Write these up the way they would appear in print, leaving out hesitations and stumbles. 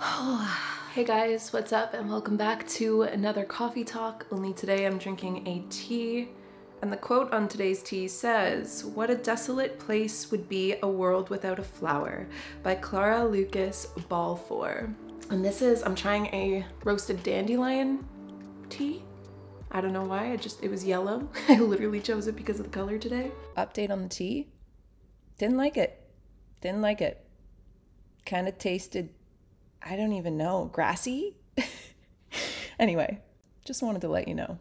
Hey guys, what's up and welcome back to another coffee talk, only today I'm drinking a tea. And the quote on today's tea says, "What a desolate place would be a world without a flower," by Clara Lucas Balfour. And this is, I'm trying a roasted dandelion tea. I don't know why, it was yellow. I literally chose it because of the color today. Update on the tea. Didn't like it. Kind of tasted, I don't even know, grassy? Anyway, just wanted to let you know.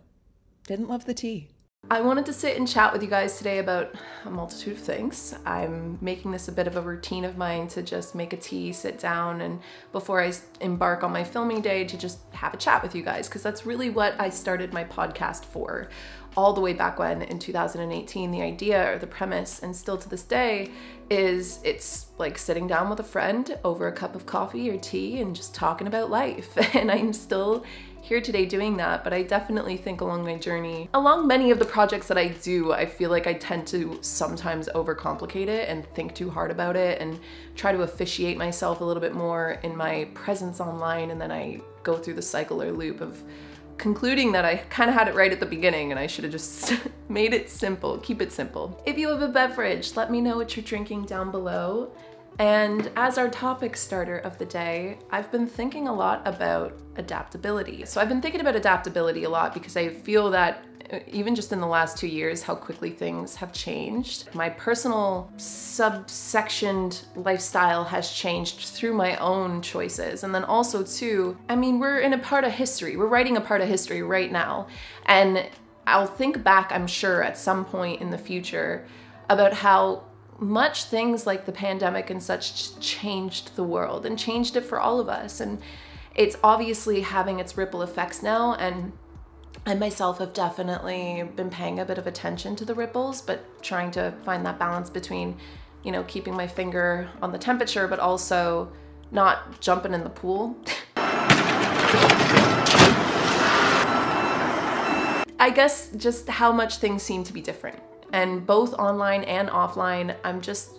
Didn't love the tea. I wanted to sit and chat with you guys today about a multitude of things. I'm making this a bit of a routine of mine to just make a tea, sit down, and before I embark on my filming day to just have a chat with you guys, because that's really what I started my podcast for. All the way back when, in 2018, the idea or the premise, and still to this day, is it's like sitting down with a friend over a cup of coffee or tea and just talking about life. And I'm still here today doing that, but I definitely think along my journey, along many of the projects that I do, I feel like I tend to sometimes overcomplicate it and think too hard about it and try to officiate myself a little bit more in my presence online, and then I go through the cycle or loop of concluding that I kind of had it right at the beginning and I should have just made it simple, keep it simple. If you have a beverage, let me know what you're drinking down below. And as our topic starter of the day, I've been thinking a lot about adaptability. So I've been thinking about adaptability a lot because I feel that even just in the last 2 years, how quickly things have changed. My personal subsectioned lifestyle has changed through my own choices. And then also too, I mean, we're in a part of history. We're writing a part of history right now. And I'll think back, I'm sure, at some point in the future about how much things like the pandemic and such changed the world and changed it for all of us. And it's obviously having its ripple effects now, and I myself have definitely been paying a bit of attention to the ripples, but trying to find that balance between, you know, keeping my finger on the temperature, but also not jumping in the pool. I guess just how much things seem to be different. And both online and offline,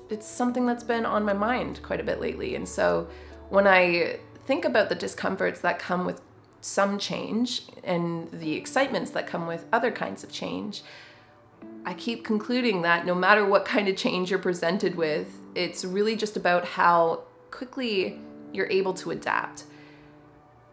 it's something that's been on my mind quite a bit lately. And so when I think about the discomforts that come with some change and the excitements that come with other kinds of change, I keep concluding that no matter what kind of change you're presented with, it's really just about how quickly you're able to adapt.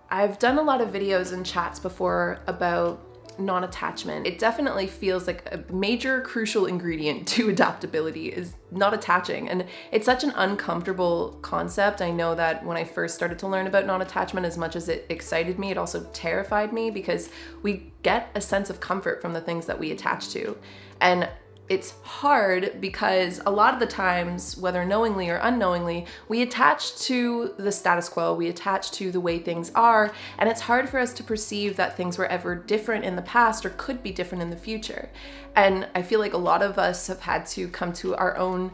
I've done a lot of videos and chats before about non-attachment. It definitely feels like a major crucial ingredient to adaptability is not attaching, and it's such an uncomfortable concept. I know that when I first started to learn about non-attachment, as much as it excited me, it also terrified me, because we get a sense of comfort from the things that we attach to. And it's hard because a lot of the times, whether knowingly or unknowingly, we attach to the status quo, we attach to the way things are, and it's hard for us to perceive that things were ever different in the past or could be different in the future. And I feel like a lot of us have had to come to our own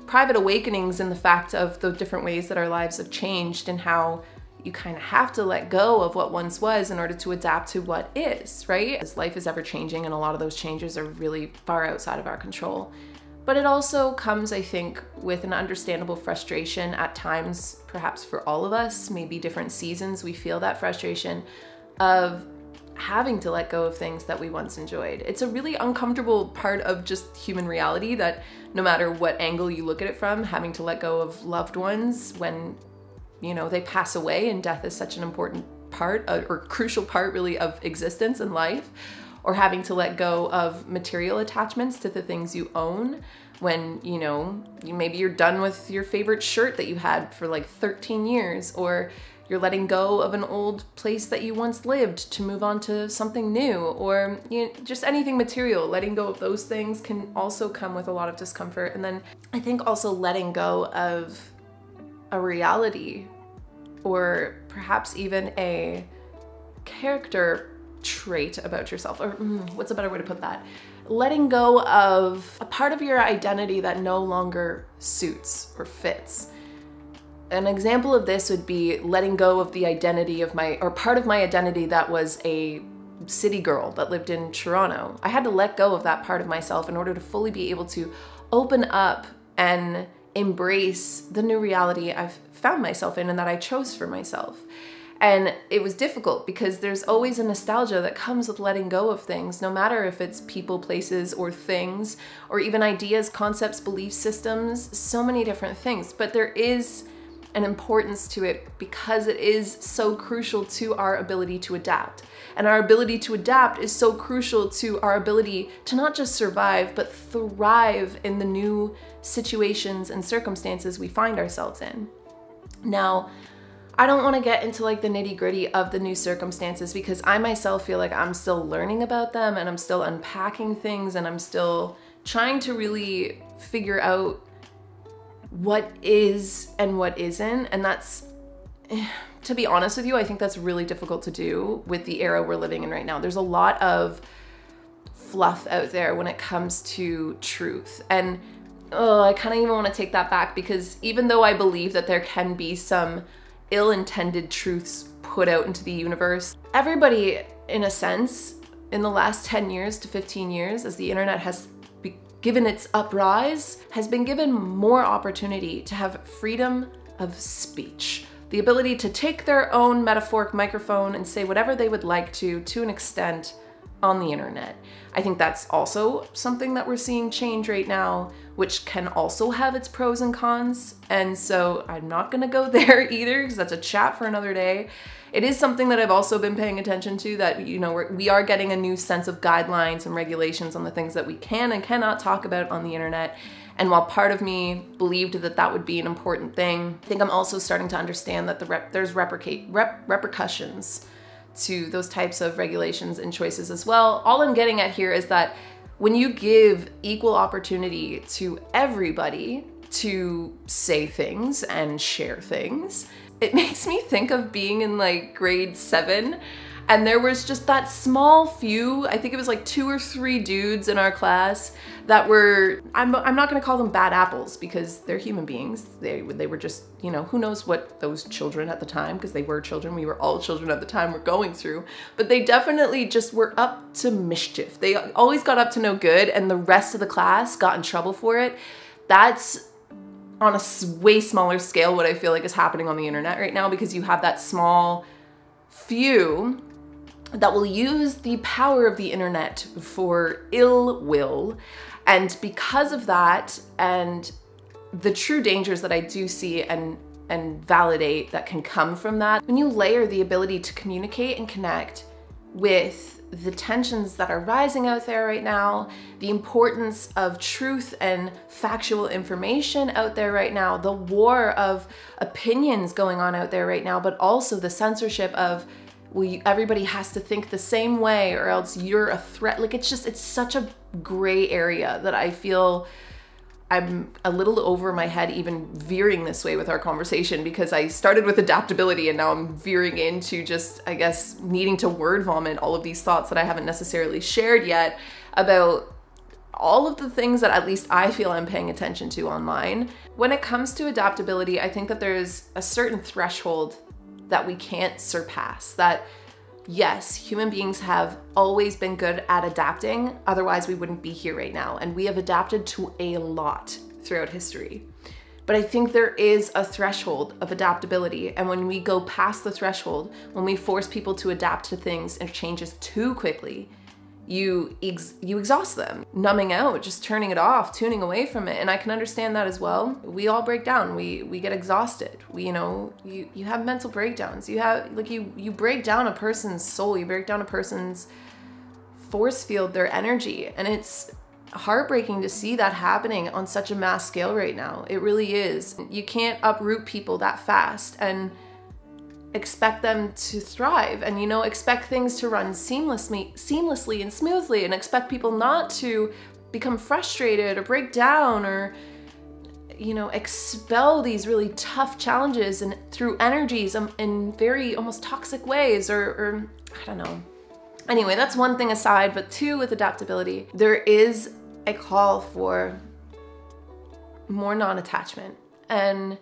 private awakenings in the fact of the different ways that our lives have changed and how you kind of have to let go of what once was in order to adapt to what is, right? As life is ever changing, and a lot of those changes are really far outside of our control. But it also comes, I think, with an understandable frustration at times, perhaps for all of us, maybe different seasons we feel that frustration of having to let go of things that we once enjoyed. It's a really uncomfortable part of just human reality that no matter what angle you look at it from, having to let go of loved ones when, you know, they pass away, and death is such an important part or crucial part really of existence and life, or having to let go of material attachments to the things you own when, you know, maybe you're done with your favorite shirt that you had for like 13 years, or you're letting go of an old place that you once lived to move on to something new, or you know, just anything material. Letting go of those things can also come with a lot of discomfort. And then I think also letting go of a reality, or perhaps even a character trait about yourself, or what's a better way to put that? Letting go of a part of your identity that no longer suits or fits. An example of this would be letting go of the identity of part of my identity that was a city girl that lived in Toronto. I had to let go of that part of myself in order to fully be able to open up and embrace the new reality I've found myself in and that I chose for myself. And it was difficult because there's always a nostalgia that comes with letting go of things, no matter if it's people, places, or things, or even ideas, concepts, belief systems, so many different things. But there is an importance to it because it is so crucial to our ability to adapt. And our ability to adapt is so crucial to our ability to not just survive, but thrive in the new situations and circumstances we find ourselves in. Now, I don't want to get into like the nitty-gritty of the new circumstances because I myself feel like I'm still learning about them and I'm still unpacking things and I'm still trying to really figure out what is and what isn't. And that's, to be honest with you, I think that's really difficult to do with the era we're living in right now. There's a lot of fluff out there when it comes to truth. And I kind of even want to take that back because even though I believe that there can be some ill-intended truths put out into the universe, everybody, in a sense, in the last 10 years to 15 years, as the internet has given its uprise, has been given more opportunity to have freedom of speech. The ability to take their own metaphoric microphone and say whatever they would like to an extent on the internet. I think that's also something that we're seeing change right now, which can also have its pros and cons. And so I'm not gonna go there either because that's a chat for another day. It is something that I've also been paying attention to, that, you know, we are getting a new sense of guidelines and regulations on the things that we can and cannot talk about on the internet. And while part of me believed that that would be an important thing, I think I'm also starting to understand that there's repercussions to those types of regulations and choices as well. All I'm getting at here is that when you give equal opportunity to everybody to say things and share things, it makes me think of being in like grade 7, and there was just that small few, I think it was like 2 or 3 dudes in our class that were, I'm not gonna call them bad apples because they're human beings. They were just, you know, who knows what those children at the time, because they were children, we were all children at the time, were going through, but they definitely just were up to mischief. They always got up to no good and the rest of the class got in trouble for it. That's on a way smaller scale what I feel like is happening on the internet right now, because you have that small few that will use the power of the internet for ill will. And because of that, and the true dangers that I do see and validate that can come from that, when you layer the ability to communicate and connect with the tensions that are rising out there right now, the importance of truth and factual information out there right now, the war of opinions going on out there right now, but also the censorship of, well, everybody has to think the same way or else you're a threat. Like, it's such a gray area that I feel I'm a little over my head even veering this way with our conversation, because I started with adaptability and now I'm veering into just, I guess, needing to word vomit all of these thoughts that I haven't necessarily shared yet about all of the things that at least I feel I'm paying attention to online. When it comes to adaptability, I think that there's a certain threshold that we can't surpass. That yes, human beings have always been good at adapting, otherwise we wouldn't be here right now. And we have adapted to a lot throughout history. But I think there is a threshold of adaptability. And when we go past the threshold, when we force people to adapt to things and changes too quickly, you exhaust them, numbing out, just turning it off, tuning away from it. And I can understand that as well. We all break down, we get exhausted. You have mental breakdowns. You break down a person's soul, you break down a person's force field, their energy. And it's heartbreaking to see that happening on such a mass scale right now. It really is. You can't uproot people that fast and expect them to thrive, and expect things to run seamlessly and smoothly, and expect people not to become frustrated or break down or expel these really tough challenges and through energies in very almost toxic ways, or I don't know. Anyway, that's one thing aside, but 2, with adaptability, there is a call for more non-attachment. And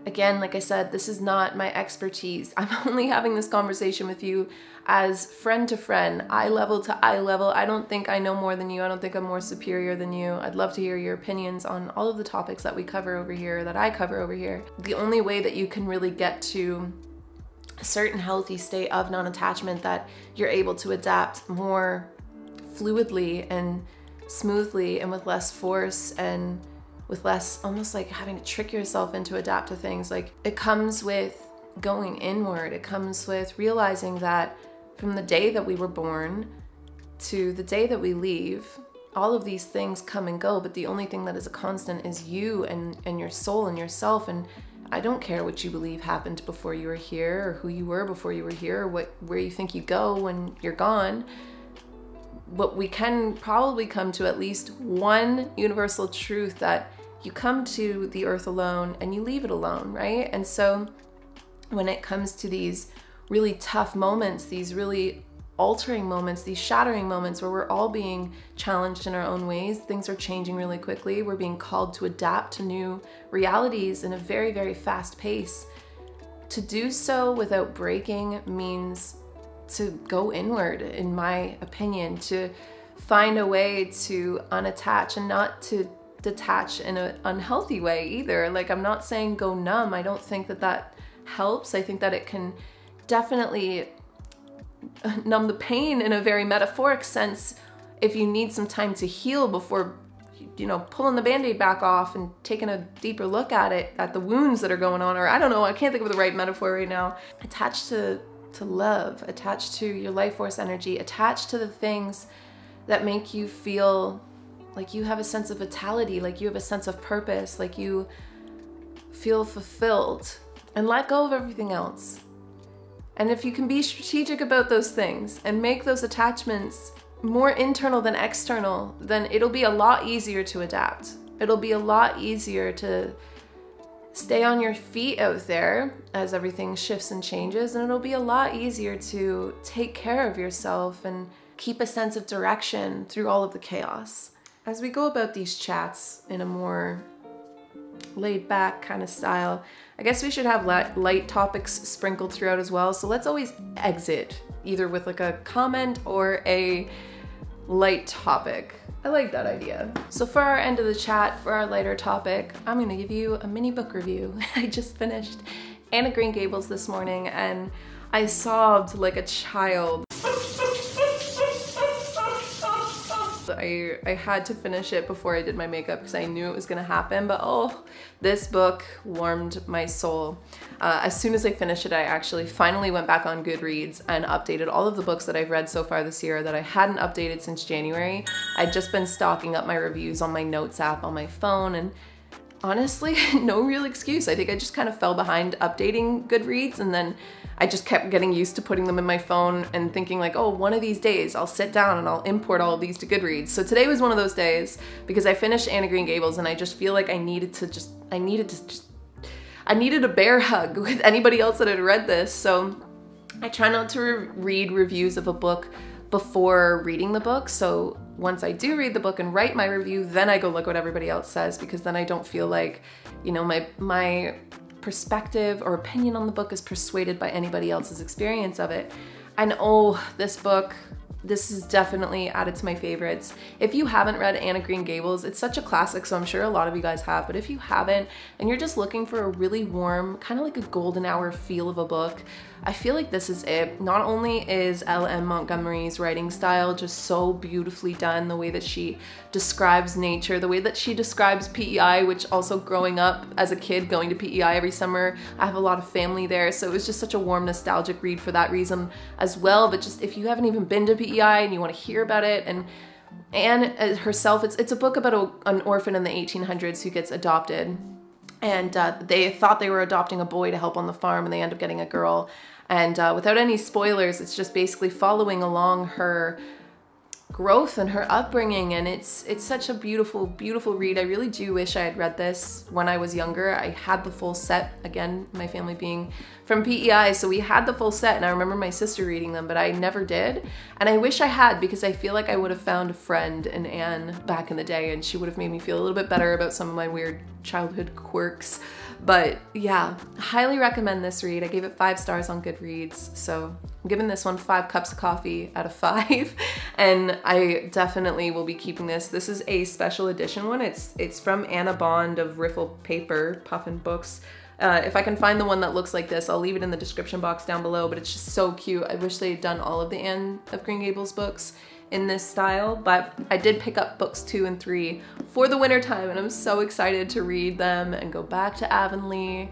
Again, like I said, this is not my expertise. I'm only having this conversation with you as friend to friend, eye level to eye level. I don't think I know more than you. I don't think I'm more superior than you. I'd love to hear your opinions on all of the topics that we cover over here, that I cover over here. The only way that you can really get to a certain healthy state of non-attachment, that you're able to adapt more fluidly and smoothly and with less force and with less, almost like having to trick yourself into adapt to things. Like, it comes with going inward. It comes with realizing that from the day that we were born to the day that we leave, all of these things come and go, but the only thing that is a constant is you and your soul and yourself. And I don't care what you believe happened before you were here, or who you were before you were here, or where you think you go when you're gone. But we can probably come to at least one universal truth, that you come to the earth alone and you leave it alone, right? And so when it comes to these really tough moments, these really altering moments, these shattering moments where we're all being challenged in our own ways, things are changing really quickly, we're being called to adapt to new realities in a very, very fast pace. To do so without breaking means to go inward, in my opinion, to find a way to unattach, and not to detach in an unhealthy way either. Like, I'm not saying go numb. I don't think that that helps. I think that it can definitely numb the pain in a very metaphoric sense if you need some time to heal before, you know, pulling the band-aid back off and taking a deeper look at it, at the wounds that are going on. Or I don't know, I can't think of the right metaphor right now. Attached to love, attached to your life force energy, attached to the things that make you feel like you have a sense of vitality, like you have a sense of purpose, like you feel fulfilled, and let go of everything else. And if you can be strategic about those things and make those attachments more internal than external, then it'll be a lot easier to adapt. It'll be a lot easier to stay on your feet out there as everything shifts and changes, and it'll be a lot easier to take care of yourself and keep a sense of direction through all of the chaos. As we go about these chats in a more laid back kind of style, I guess we should have light topics sprinkled throughout as well. So let's always exit either with like a comment or a light topic. I like that idea. So for our end of the chat, for our lighter topic, I'm gonna give you a mini book review. I just finished Anne of Green Gables this morning and I sobbed like a child. I had to finish it before I did my makeup because I knew it was gonna happen, but oh, this book warmed my soul. As soon as I finished it, I actually finally went back on Goodreads and updated all of the books that I've read so far this year that I hadn't updated since January. I'd just been stocking up my reviews on my notes app on my phone, and honestly, no real excuse. I think I just kind of fell behind updating Goodreads, and then I just kept getting used to putting them in my phone and thinking like, oh, one of these days I'll sit down and I'll import all of these to Goodreads. So today was one of those days because I finished Anne of Green Gables and I just feel like I needed a bear hug with anybody else that had read this. So I try not to read reviews of a book before reading the book. So once I do read the book and write my review, then I go look what everybody else says, because then I don't feel like, you know, my perspective or opinion on the book is persuaded by anybody else's experience of it. And oh, this book, this is definitely added to my favorites. If you haven't read Anne of Green Gables, it's such a classic, so I'm sure a lot of you guys have, but if you haven't and you're just looking for a really warm, kind of like a golden hour feel of a book, I feel like this is it. Not only is L.M. Montgomery's writing style just so beautifully done, the way that she describes nature, the way that she describes PEI, which also growing up as a kid going to PEI every summer, I have a lot of family there, so it was just such a warm, nostalgic read for that reason as well. But just if you haven't even been to PEI and you want to hear about it, and Anne herself, it's a book about an orphan in the 1800s who gets adopted. And they thought they were adopting a boy to help on the farm, and they end up getting a girl. And without any spoilers, it's just basically following along her growth and her upbringing, and it's such a beautiful, beautiful read. I really do wish I had read this when I was younger. I had the full set, again, my family being from PEI, so we had the full set, and I remember my sister reading them, but I never did. And I wish I had, because I feel like I would have found a friend in Anne back in the day, and she would have made me feel a little bit better about some of my weird childhood quirks. But yeah, highly recommend this read. I gave it 5 stars on Goodreads, so I'm giving this one 5 cups of coffee out of 5, and I definitely will be keeping this. This is a special edition one. It's from Anna Bond of Riffle Paper, Puffin Books. If I can find the one that looks like this, I'll leave it in the description box down below, but it's just so cute. I wish they had done all of the Anne of Green Gables books in this style, but I did pick up books 2 and 3 for the winter time, and I'm so excited to read them and go back to Avonlea.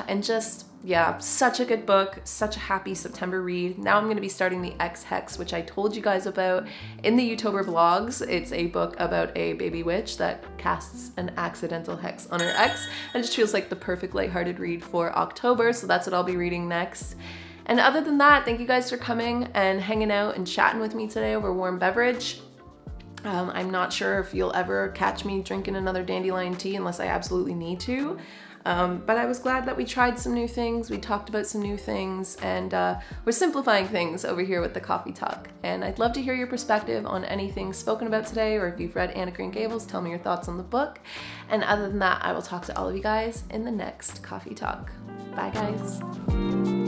And just, yeah, such a good book, such a happy September read. Now I'm gonna be starting the X Hex, which I told you guys about in the YouTuber vlogs. It's a book about a baby witch that casts an accidental hex on her ex, and it just feels like the perfect lighthearted read for October, so that's what I'll be reading next. And other than that, thank you guys for coming and hanging out and chatting with me today over warm beverage. I'm not sure if you'll ever catch me drinking another dandelion tea unless I absolutely need to. But I was glad that we tried some new things, we talked about some new things, and we're simplifying things over here with the coffee talk. And I'd love to hear your perspective on anything spoken about today, or if you've read Anne of Green Gables, tell me your thoughts on the book. And other than that, I will talk to all of you guys in the next coffee talk. Bye guys.